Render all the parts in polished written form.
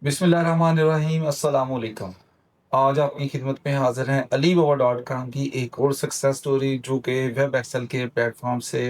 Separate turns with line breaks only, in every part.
बिस्मिल्लाहिर्रहमानिर्रहीम अस्सलाम वालेकुम। आज आपकी खिदमत में हाज़िर हैं अलीबाबा.com की एक और सक्सेस स्टोरी जो कि वेब एक्सेल के प्लेटफ़ॉर्म से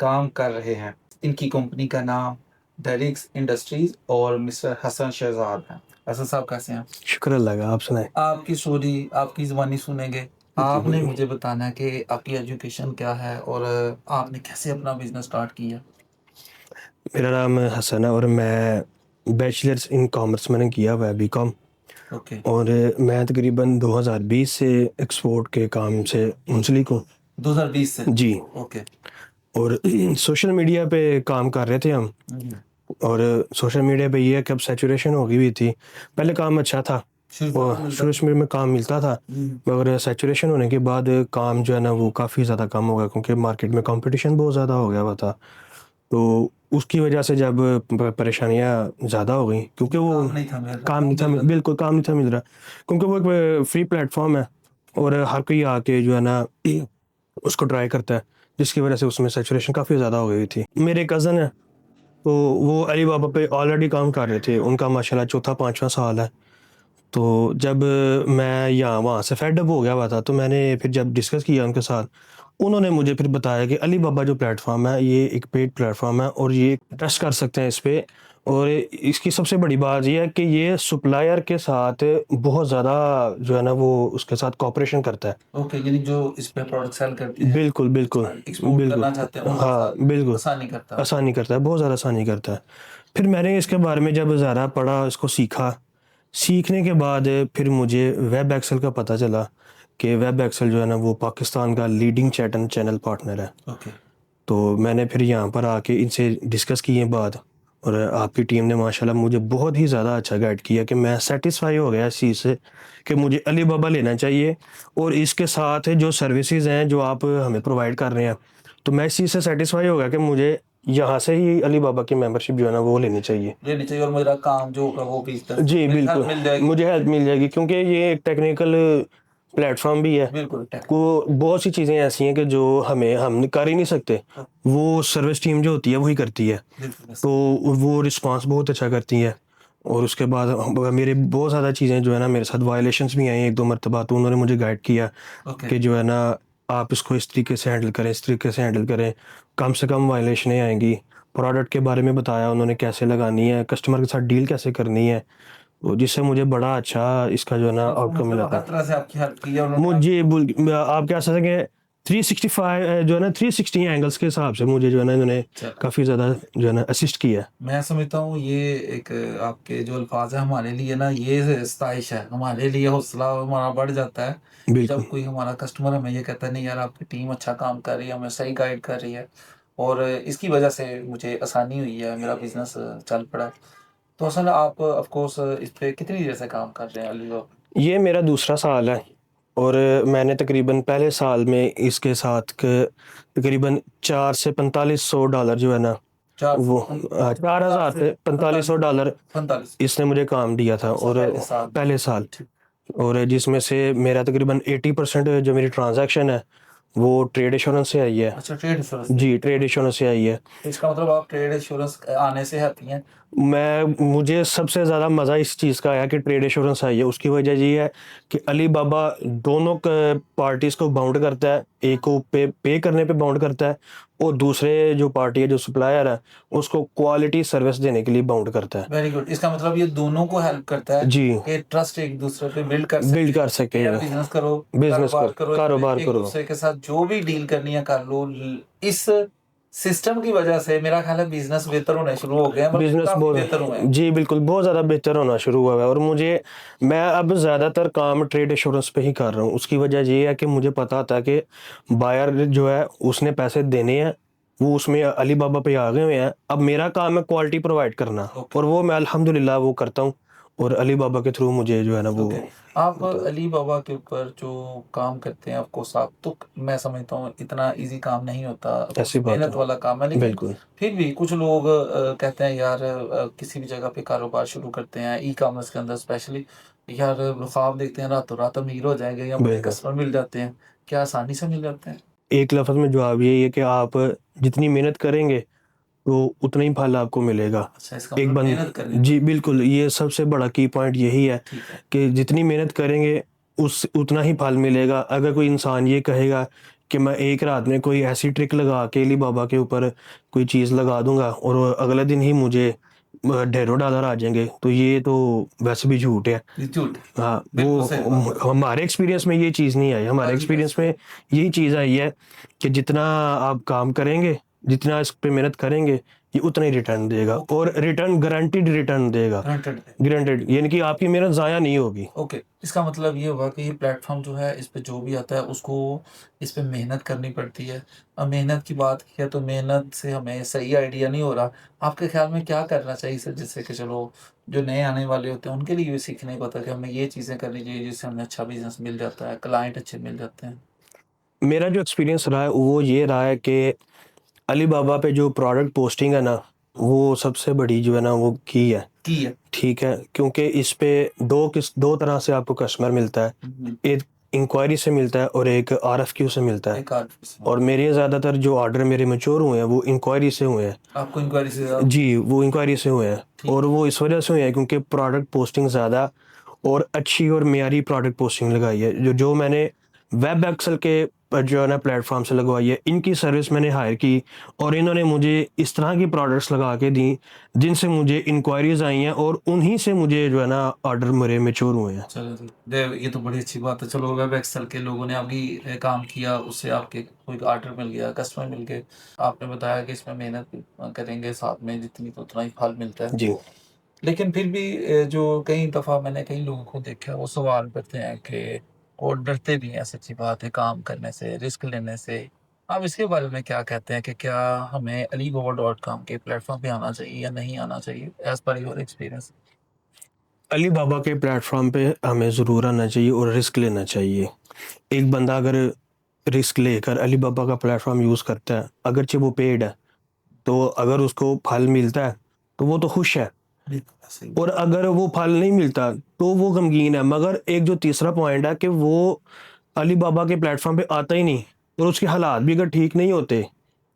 काम कर रहे हैं। इनकी कंपनी का नाम डेरिक्स इंडस्ट्रीज़ और मिस्टर हसन शहज़ाद हैं। हसन साहब कैसे हैं?
शुक्र अल्लाह का, आप सुनाएँ?
आपकी स्टोरी आपकी ज़ुबानी सुनेंगे। आपने मुझे बताना है कि आपकी एजुकेशन क्या है और आपने कैसे अपना बिज़नेस स्टार्ट किया?
मेरा नाम हसन है और मैं बैचलर्स इन कॉमर्स मैंने किया हुआ है बीकॉम।
ओके,
और मैं तकरीबन 2020 से एक्सपोर्ट के काम से मुंसलिक हूँ।
2020 से?
जी।
ओके।
और सोशल मीडिया पे काम कर रहे थे हम।
हुँ, हुँ।
और सोशल मीडिया पे ये है कि अब सैचुरेशन हो गई हुई थी। पहले काम अच्छा था
शुरुआत
और
में मिलता था।
शुरू-शुरू में काम मिलता था,
हुँ।
मगर सैचुरेशन होने के बाद काम जो है ना वो काफ़ी ज़्यादा कम हो गया क्योंकि मार्केट में कॉम्पिटिशन बहुत ज़्यादा हो गया हुआ था। तो उसकी वजह से जब परेशानियाँ ज़्यादा हो गई क्योंकि वो
काम नहीं था मिल रहा
काम नहीं था
मिल रहा था।
बिल्कुल काम नहीं था मिल रहा, क्योंकि वो एक फ्री प्लेटफ़ॉर्म है और हर कोई आके जो है ना उसको ट्राई करता है, जिसकी वजह से उसमें सैचुरेशन काफ़ी ज़्यादा हो गई थी। मेरे कज़न हैं, तो वो अलीबाबा पे ऑलरेडी काम कर रहे थे, उनका माशाल्लाह चौथा 5वाँ साल है। तो जब मैं यहाँ वहाँ से फेड अप हो गया हुआ था, तो मैंने फिर जब डिस्कस किया उनके साथ, उन्होंने मुझे फिर बताया कि अलीबाबा जो प्लेटफ़ॉर्म है, ये एक पेड प्लेटफ़ॉर्म है और ये ट्रस्ट कर सकते हैं इस पे। और इसकी सबसे बड़ी बात ये है कि ये सप्लायर के साथ बहुत ज़्यादा जो है ना वो उसके साथ कोऑपरेशन करता है।
ओके, यानी जो इस पे प्रोडक्ट सेल करते हैं,
बिल्कुल, बिल्कुल,
एक्सपोर्ट
बिल्कुल।
करना चाहते हैं, उनके
हाँ,
साथ
बिल्कुल,
आसानी करता है।
आसानी करता है, बहुत ज़्यादा आसानी करता है। फिर मैंने इसके बारे में जब ज़्यादा पढ़ा, इसको सीखा, सीखने के बाद फिर मुझे वेब एक्सेल का पता चला कि वेब एक्सेल जो है ना वो पाकिस्तान का लीडिंग चैटन चैनल पार्टनर है।
ओके,
तो मैंने फिर यहाँ पर आके इनसे डिस्कस किए बात, और आपकी टीम ने माशाल्लाह मुझे बहुत ही ज़्यादा अच्छा गाइड किया कि मैं सैटिस्फाई हो गया इस चीज़ से कि मुझे अलीबाबा लेना चाहिए। और इसके साथ जो सर्विसेज हैं जो आप हमें प्रोवाइड कर रहे हैं, तो मैं इस चीज़ से सैटिस्फाई हो गया कि मुझे यहाँ से ही अलीबाबा की मेंबरशिप जो है ना वो लेनी चाहिए।
लेनी चाहिए और मेरा काम जो होगा वो भी इस तरह
जी,
मेरी हेल्प
बिल्कुल,
मिल जाएगी।
मुझे हेल्प मिल जाएगी क्योंकि ये एक टेक्निकल प्लेटफ़ॉर्म भी है।
बिल्कुल टेक
को बहुत सी चीज़ें ऐसी हैं कि जो हम कर ही नहीं सकते, वो सर्विस टीम जो होती है वही करती है।
बिल्कुल बस
तो वो रिस्पॉन्स बहुत अच्छा करती है। और उसके बाद मेरे बहुत ज़्यादा चीज़ें जो है ना मेरे साथ वायलेशंस भी आई 1-2 मर्तबा, तो उन्होंने मुझे गाइड किया
ओके,
कि जो है ना आप इसको इस तरीके से हैंडल करें, इस तरीके से हैंडल करें, कम से कम वायलेशनें आएँगी। प्रोडक्ट के बारे में बताया उन्होंने कैसे लगानी है, कस्टमर के साथ डील कैसे करनी है, तो जिससे मुझे बड़ा अच्छा इसका जो है ना
आपको
आउटकम मिला
मतलब हर
था।
तरह से आपकी हेल्प की है उन्होंने आप
मुझे आप कह सकते हैं कि 365 जो है ना 360 एंगल्स के हिसाब से मुझे जो है ना इन्होंने
चलो,
काफ़ी ज़्यादा जो है ना असिस्ट किया है।
मैं समझता हूँ ये एक आपके जो अल्फाज़ हैं हमारे लिए ना ये स्ताइश है, हमारे लिए हौसला हमारा बढ़ जाता है,
बिल्कुल।
जब कोई हमारा कस्टमर हमें ये कहता है नहीं यार आपकी टीम अच्छा काम कर रही है, हमें सही गाइड कर रही है और इसकी वजह से मुझे आसानी हुई है, मेरा बिज़नेस चल पड़ा है। तो असल आप ऑफ कोर्स इस पे कितनी देर से काम कर रहे हैं अलीबाबा पे?
ये मेरा दूसरा साल है और मैंने तकरीबन पहले साल में इसके साथ तकरीबन 4 से $4500 जो है ना
4
वो
4
4000
से
से
45
$4500
45
इसने मुझे काम दिया था।
अच्छा
और
पहले साल में।
पहले साल,
ठीक।
और जिसमें से मेरा तकरीबन 80% जो मेरी ट्रांज़ैक्शन है, वो ट्रेड एश्योरेंस से आई है।
अच्छा ट्रेड इंश्योरेंस से।
जी, ट्रेड एश्योरेंस से आई है।
तो इसका मतलब आप ट्रेड इंश्योरेंस आने से हैप्पी हैं?
मुझे सबसे ज़्यादा मज़ा इस चीज़ का आया कि ट्रेड एश्योरेंस आई है। उसकी वजह ये है कि अलीबाबा दोनों क पार्टीज़ को बाउंड करता है। एक को पे करने पे बाउंड करता है और दूसरे जो पार्टी है, जो सप्लायर है, उसको क्वालिटी सर्विस देने के लिए बाउंड करता है।
Very good. इसका मतलब ये दोनों को हेल्प करता है
जी,
कि ट्रस्ट एक दूसरे पे बिल्ड कर
बिल्ड
सके
कर
कि यार
सकें।
बिजनेस करो,
बिज़नेस
कारोबार
को
करो,
कारोबार
एक
करो।
दूसरे के साथ जो भी डील करनी है कर लो। इस सिस्टम की वजह से मेरा ख्याल है बिजनेस बेहतर होने शुरू हो गए हैं, बल्कि
बिज़नेस
काफी
बहुत,
बेहतर हुए हैं।
जी, बिल्कुल, बहुत ज़्यादा बेहतर होना शुरू हुआ है और मैं अब ज़्यादातर काम ट्रेड एश्योरेंस पे ही कर रहा हूँ। उसकी वजह ये है कि मुझे पता था कि बायर जो है उसने पैसे देने हैं, वो उसमें अलीबाबा पे आ गए हुए हैं। अब मेरा काम है क्वालिटी प्रोवाइड करना
ओके,
और वो मैं अल्हम्दुलिल्लाह वो करता हूँ और अलीबाबा के थ्रू मुझे जो है ना वो
ओके। आप
होता है।
अली बाबा के ऊपर जो काम करते हैं, ऑफ कोर्स आप तो मैं समझता हूँ इतना इजी काम नहीं होता, ऑफ कोर्स
ऐसी बात
मेहनत
है।
वाला काम है, लेकिन
बिल्कुल,
फिर भी कुछ लोग कहते हैं यार किसी भी जगह पे कारोबार शुरू करते हैं ई कॉमर्स के अंदर स्पेशली, यार ख्वाब देखते हैं रातों रात अमीर हो जाएंगे या बड़े
बिल्कुल।
कस्टमर मिल जाते हैं। क्या आसानी से मिल जाते हैं?
एक लफ्ज़ में जवाब यही है कि आप जितनी मेहनत करेंगे, तो उतना ही फल आपको मिलेगा।
अच्छा, इसका
एक
मतलब
बंद
मेहनत करनी
जी बिल्कुल, ये सबसे बड़ा की पॉइंट यही है
ठीक है।
कि जितनी मेहनत करेंगे उस उतना ही फल मिलेगा। अगर कोई इंसान ये कहेगा कि मैं एक रात में कोई ऐसी ट्रिक लगा के अली बाबा के ऊपर कोई चीज़ लगा दूंगा और अगले दिन ही मुझे ढेरों डॉलर आ जाएंगे, तो ये तो वैसे भी झूठ है।
ये झूठ है।
हाँ,
बिल्कुल सही बात है।
हमारे एक्सपीरियंस में ये चीज़ नहीं आई। हमारे
हाँ जी,
एक्सपीरियंस में यही चीज़ आई है कि जितना आप काम करेंगे, जितना इस पे मेहनत करेंगे, ये उतना ही रिटर्न देगा
ओके।
और रिटर्न गारंटीड रिटर्न देगा।
ग्रांटेड है।
गारंटीड यानी कि आपकी मेहनत ज़ाया नहीं होगी।
ओके, इसका मतलब ये हुआ कि ये प्लेटफ़ॉर्म जो है, इस पे जो भी आता है उसको इस पे मेहनत करनी पड़ती है। अब मेहनत की बात की है तो मेहनत से हमें सही आइडिया नहीं हो रहा। आपके ख़्याल में क्या करना चाहिए सर, जिससे कि चलो जो नए आने वाले होते हैं उनके लिए भी सीखने को होता है कि हमें ये चीज़ें करनी चाहिए जिससे हमें अच्छा बिज़नेस मिल जाता है, क्लाइंट अच्छे मिल जाते हैं?
मेरा जो एक्सपीरियंस रहा है वो ये रहा है कि अली बाबा पे जो प्रोडक्ट पोस्टिंग है ना, वो सबसे बड़ी जो है ना वो की है।
की है।
ठीक है, क्योंकि इस पे दो तरह से आपको कस्टमर मिलता है।
हुँ,
एक इंक्वायरी से मिलता है और एक आरएफक्यू से मिलता है।
एक आर्टिफ़िशियल
और मेरे ज़्यादातर जो ऑर्डर मेरे मैच्योर हुए हैं वो इंक्वायरी से हुए हैं।
आपको इंक्वायरी से ज़्यादा
जी, वो इंक्वायरी से हुए हैं
ठीक
और वो इस वजह से हुए हैं क्योंकि प्रोडक्ट पोस्टिंग ज़्यादा और अच्छी और मेयारी प्रोडक्ट पोस्टिंग लगाई है। जो मैंने वेब एक्सेल के जो है ना प्लेटफॉर्म से लगवाई है, इनकी सर्विस मैंने हायर की और इन्होंने मुझे इस तरह की प्रोडक्ट्स लगा के दी जिनसे मुझे इंक्वायरीज आई हैं और उन्हीं से मुझे जो है ना ऑर्डर मेरे मैच्योर हुए हैं।
चलो जी, ये तो बड़ी अच्छी बात है। चलो वेब एक्सेल के लोगों ने आपकी काम किया, उससे आपके कोई ऑर्डर मिल गया, कस्टमर मिल गए। आपने बताया कि इसमें मेहनत भी करेंगे साथ में जितनी तो उतना ही फल मिलता है।
जी।
लेकिन फिर भी जो कई दफ़ा मैंने कई लोगों को देखा है वो सवाल करते हैं कि वो डरते भी हैं, सच्ची बात है, काम करने से, रिस्क लेने से। आप इसके बारे में क्या कहते हैं कि क्या हमें alibaba.com के प्लेटफ़ॉर्म पे आना चाहिए या नहीं आना चाहिए? As per your experience?
Ali बाबा के प्लेटफॉर्म पे हमें ज़रूर आना चाहिए और रिस्क लेना चाहिए। एक बंदा अगर रिस्क लेकर अली बाबा का प्लेटफॉर्म यूज़ करता है, अगरचे वो पेड है, तो अगर उसको फल मिलता है तो वो तो खुश है
बिल्कुल सही।
और अगर वो फल नहीं मिलता तो वो गमगीन है। मगर एक जो तीसरा पॉइंट है कि वो अली बाबा के प्लेटफॉर्म पे आता ही नहीं और उसके हालात भी अगर ठीक नहीं होते,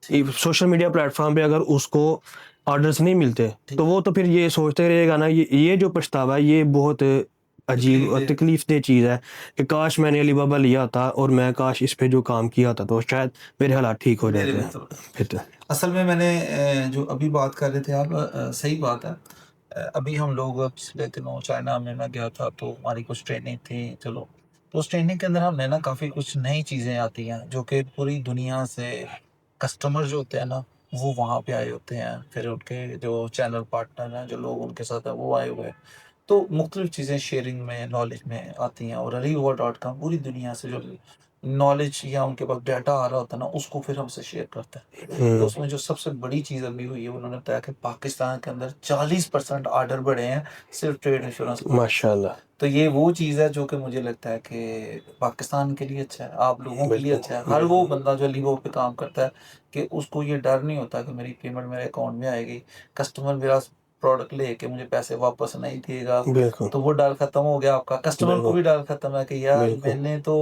ठीक,
सोशल मीडिया प्लेटफॉर्म पे अगर उसको ऑर्डर्स नहीं मिलते,
ठीक।
तो वो तो फिर ये सोचते रहेगा ना, ये जो पछतावा है ये बहुत अजीब और
तकलीफ़
तकलीफ दह चीज़ है कि काश मैंने अली बाबा लिया होता और मैं काश इस पे जो काम किया होता तो शायद मेरे हालात ठीक हो
मेरे
जाते।
बेहतर होता।
बेहतर।
असल में मैंने जो अभी बात कर रहे थे आप, सही बात है। अभी हम लोग पिछले दिनों चाइना में मैं गया था तो हमारी कुछ ट्रेनिंग थी, चलो। तो उस ट्रेनिंग के अंदर हमने ना काफ़ी कुछ नई चीज़ें आती हैं जो कि पूरी दुनिया से कस्टमर जो होते हैं ना, वो वहाँ पे आए होते हैं। फिर उनके जो चैनल पार्टनर हैं, जो लोग उनके साथ हैं, वो आए हुए हैं। तो मुख्तलिफ़ चीज़ें शेयरिंग में, नॉलेज में आती हैं और Alibaba.com पूरी दुनिया से जो नॉलेज या उनके पास डाटा आ रहा होता है ना, उसको फिर हमसे शेयर करता है। तो उसमें जो सबसे बड़ी चीज़ अभी हुई है, उन्होंने बताया कि पाकिस्तान के अंदर 40% ऑर्डर बढ़े हैं, सिर्फ़ ट्रेड इंश्योरेंस की वजह से।
माशाल्लाह।
तो ये वो चीज़ है जो कि मुझे लगता है कि पाकिस्तान के लिए अच्छा है, आप लोगों के लिए
बिल्कुल,
अच्छा है। हर वो बंदा जो Alibaba पे काम करता है कि उसको ये डर नहीं होता कि मेरी पेमेंट मेरे अकाउंट में आएगी, कस्टमर मेरा प्रोडक्ट लेके मुझे पैसे वापस नहीं देगा।
बिल्कुल,
तो वो डर खत्म हो गया आपका, कस्टमर को
बिल्कुल,
भी डर खत्म है कि यार
बिल्कुल,
मैंने तो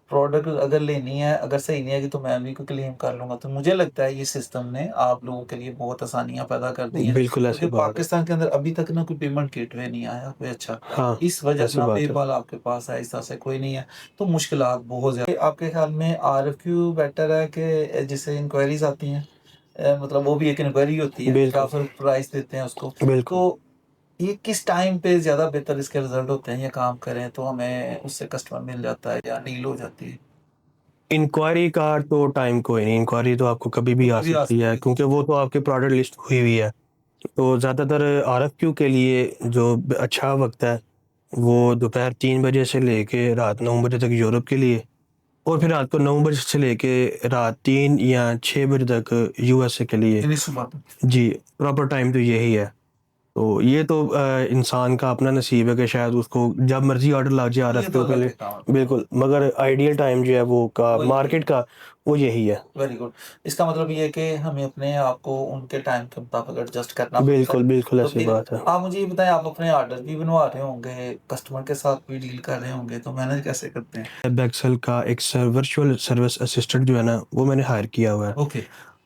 प्रोडक्ट अगर लेनी है, अगर सही नहीं आएगी तो मैं भी क्लेम कर लूँगा। तो मुझे लगता है ये सिस्टम ने आप लोगों के लिए बहुत आसानियाँ पैदा कर दी हैं,
बिल्कुल ऐसी
क्योंकि
बात है।
पाकिस्तान के अंदर अभी तक ना कोई पेमेंट गेटवे नहीं आया कोई अच्छा।
हाँ,
इस वजह
ऐसी
ना
बात है।
पेपाल आपके पास है, इस तरह से कोई नहीं है, तो मुश्किलात बहुत ज़्यादा। आपके ख्याल में आरएफक्यू बेटर है कि जिससे इंक्वायरीज़ आती हैं? मतलब वो भी एक इंक्वायरी होती है कि
बिल्कुल,
आप सिर्फ प्राइस देते हैं उसको।
बिल्कुल।
तो ये किस टाइम पे ज़्यादा बेहतर इसके रिज़ल्ट होते हैं या काम करें तो हमें उससे कस्टमर मिल जाता है या डील हो जाती है?
इंक्वायरी का तो टाइम कोई नहीं, इंक्वायरी तो आपको कभी भी आ
कभी भी आ
सकती है
सकती है।
क्योंकि वो तो आपकी प्रोडक्ट लिस्ट हुई हुई है। तो ज़्यादातर आरएफक्यू के लिए जो अच्छा वक्त है वो दोपहर 3 बजे से लेके रात 9 बजे तक यूरोप के लिए और फिर रात को 9 बजे से लेके रात 3 या 6 बजे तक यूएसए के लिए।
यानी सुबह तक।
जी, प्रॉपर टाइम तो यही है। तो ये तो इंसान का अपना नसीब है कि शायद उसको जब मर्जी ऑर्डर लग जाए
ये तो
आरएफक्यू के
अल्लाह
लिए।
के काम है।
बिल्कुल, मगर आइडियल टाइम जो है वो का
वही वही
मार्केट का वो यही है।
Very good. इसका मतलब ये है कि हमें अपने आप को उनके टाइम के मुताबिक एडजस्ट करना पड़ता है।
बिल्कुल, बिल्कुल
तो
ऐसी
फिर
बात है।
आप मुझे ये बताएँ, आप अपने ऑर्डर भी बनवा रहे होंगे, कस्टमर के साथ भी डील कर रहे होंगे, तो मैनेज कैसे करते हैं?
वेब एक्सेल का एक वर्चुअल सर्विस असिस्टेंट जो है ना वो मैंने हायर किया हुआ है।
ओके।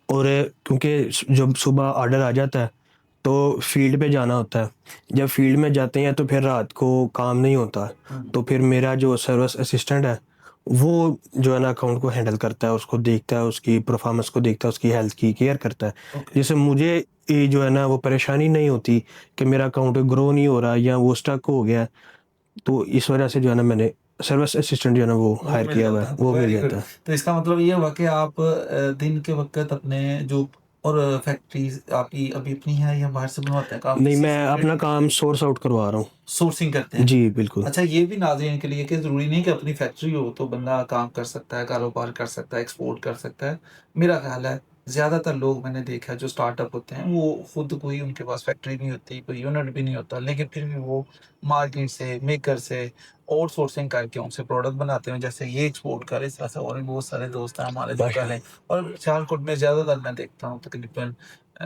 और क्योंकि जब सुबह ऑर्डर आ जाता है तो फील्ड पे जाना होता है, जब फील्ड में जाते हैं तो फिर रात को काम नहीं होता, तो फिर मेरा जो सर्विस असिस्टेंट है वो जो है ना अकाउंट को हैंडल करता है, उसको देखता है, उसकी परफॉर्मेंस को देखता है, उसकी हेल्थ की केयर करता है,
ओके।
जिससे मुझे ये जो है ना वो परेशानी नहीं होती कि मेरा अकाउंट ग्रो नहीं हो रहा या वो स्टक हो गया है। तो इस वजह से जो है ना मैंने सर्विस असिस्टेंट जो है ना वो
वो
हायर
मिल
किया हुआ
जाता
है,
है,
वो मिल
वेरी गुड।
जाता है।
तो इसका मतलब ये हुआ कि आप दिन के वक़्त अपने जो और फैक्ट्रीज़ आपकी अभी अपनी है या बाहर से बनवाते हैं? आप
नहीं,
किसी
मैं अपना
सेपरेट
काम सोर्स आउट करवा रहा हूँ।
सोर्सिंग करते हैं?
जी, बिल्कुल।
अच्छा, ये भी नाज़रीन के लिए कि ज़रूरी नहीं कि अपनी फैक्ट्री हो तो बंदा काम कर सकता है, कारोबार कर सकता है, एक्सपोर्ट कर सकता है। मेरा ख़्याल है ज़्यादातर लोग मैंने देखा है जो स्टार्टअप होते हैं वो खुद कोई उनके पास फैक्ट्री नहीं होती, कोई यूनिट भी नहीं होता, लेकिन फिर भी वो मार्केट से, मेकर से आउटसोर्सिंग करके उनसे प्रोडक्ट बनाते हैं। जैसे ये एक्सपोर्ट कर, इस तरह से और भी बहुत सारे दोस्त हैं हमारे जो कर रहे हैं। और सियालकोट में ज़्यादातर मैं देखता हूँ तकरीबन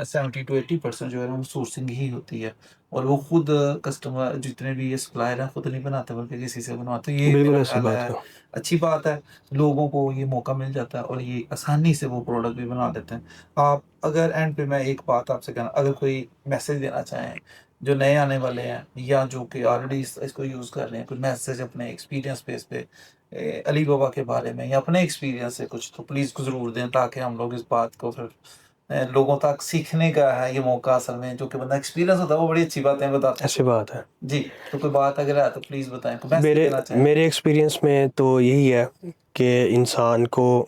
70 टू 80% जो है ना वो सोर्सिंग ही होती है। और वो खुद कस्टमर जितने भी ये सप्लायर हैं खुद नहीं बनाते बल्कि किसी से बनवाते हैं। ये
बिल्कुल
मेरा
ऐसी
ख़्याल
बात
है
है।
अच्छी बात है, लोगों को ये मौका मिल जाता है और ये आसानी से वो प्रोडक्ट भी बना लेते हैं। आप अगर एंड पे मैं एक बात आपसे कहना अगर कोई मैसेज देना चाहें, जो नए आने वाले हैं या जो कि ऑलरेडी इसको यूज़ कर रहे हैं, कोई मैसेज अपने एक्सपीरियंस बेस पे अली बाबा के बारे में या अपने एक्सपीरियंस से कुछ तो प्लीज़ ज़रूर दें ताकि हम लोग इस बात को फिर लोगों तक सीखने का है ये मौका असल में जो कि बंदा एक्सपीरियंस होता है वो बड़ी अच्छी बातें बताता है।
ऐसी बात है।
जी, तो कोई बात अगर है तो प्लीज़ बताएँ, कोई मैसेज
मेरे
देना चाहें?
मेरे एक्सपीरियंस में तो यही है कि इंसान को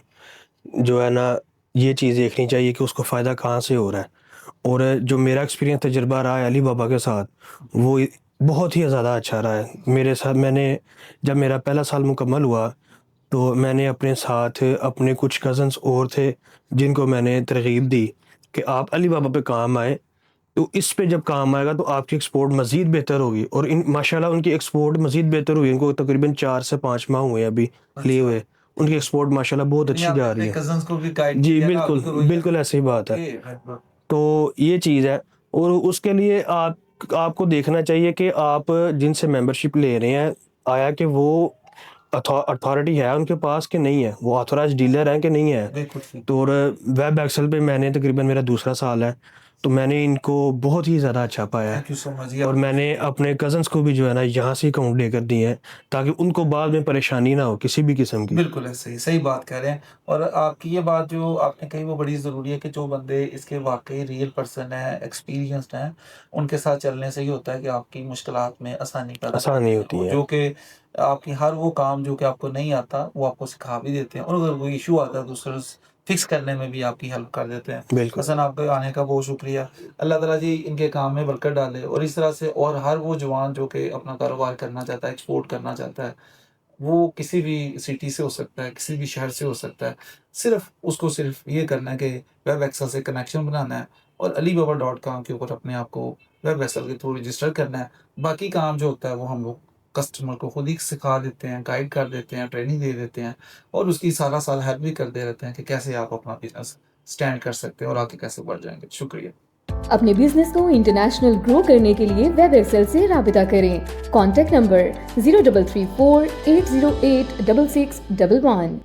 जो है ना ये चीज़ देखनी चाहिए कि उसको फ़ायदा कहाँ से हो रहा है। और जो मेरा एक्सपीरियंस तजुर्बा रहा है अली बाबा के साथ, वो बहुत ही ज़्यादा अच्छा रहा है। मेरे साथ मैंने जब मेरा पहला साल मुकम्मल हुआ तो मैंने अपने साथ अपने कुछ कज़न्स और थे जिनको मैंने तरग़ीब दी कि आप अली बाबा पे काम आएँ, तो इस पे जब काम आएगा तो आपकी एक्सपोर्ट मज़ीद बेहतर होगी। और इन माशाल्लाह उनकी एक्सपोर्ट मज़ीद बेहतर हुई। उनको तकरीबन 4 से 5 माह हुए अभी लिए
अच्छा,
हुए। उनकी एक्सपोर्ट माशाल्लाह बहुत
यानी
अच्छी
आपने
जा
अपने
रही है।
कज़िन्स को भी गाइड
जी,
किया ना आप
बिल्कुल,
भी करो ये
बिल्कुल ऐसी बात है।
Okay, very good.
तो ये चीज़ है और उसके लिए आपको देखना चाहिए कि आप जिनसे मेंबरशिप ले रहे हैं, आया कि वो अथॉरिटी है उनके पास कि नहीं है, वो ऑथराइज़्ड डीलर हैं कि नहीं है।
बिल्कुल ठीक।
तो और वेब एक्सेल पे मैंने तकरीबन मेरा दूसरा साल है, तो मैंने इनको बहुत ही ज़्यादा अच्छा पाया है।
Thank you so much. ये
और
आपने
मैंने अपने कज़न्स को भी जो है ना यहाँ से अकाउंट लेकर दिए हैं, ताकि उनको बाद में परेशानी ना हो किसी भी किस्म की।
बिल्कुल ऐसे ही, सही बात कह रहे हैं और आपकी ये बात जो आपने कही वो बड़ी ज़रूरी है कि जो बंदे इसके वाक़ई रियल पर्सन हैं, एक्सपीरियंस्ड हैं, उनके साथ चलने से ही होता है कि आपकी मुश्किलात में आसानी पैदा
आसान नहीं
होती है
होती
और
है।
जो कि आपकी हर वो काम जो कि आपको नहीं आता, वो आपको सिखा भी देते हैं और अगर कोई इश्यू आता है तो उसे फिक्स करने में भी आपकी हेल्प कर देते हैं।
बिल्कुल।
हसन आपके आने का बहुत शुक्रिया। अल्लाह ताला जी इनके काम में बरकत डाले और इस तरह से और हर वो जवान जो कि अपना कारोबार करना चाहता है, एक्सपोर्ट करना चाहता है, वो किसी भी सिटी से हो सकता है, किसी भी शहर से हो सकता है। सिर्फ़ ये करना है कि वेब एक्सेल से कनेक्शन बनाना है और alibaba.com के ऊपर अपने आप को वेब एक्सेल के थ्रू रजिस्टर करना है। बाकी काम जो होता है वो हम लोग कस्टमर को खुद ही सिखा देते हैं, गाइड कर देते हैं, ट्रेनिंग दे देते हैं और उसकी साल हेल्प भी करते रहते हैं कि कैसे आप अपना बिज़नेस स्टैंड कर सकते हैं और आगे कैसे बढ़ जाएँगे। शुक्रिया।
अपने बिजनेस को इंटरनेशनल ग्रो करने के लिए वेब एक्सेल से राबिता करें। Contact number 0334 808 6611।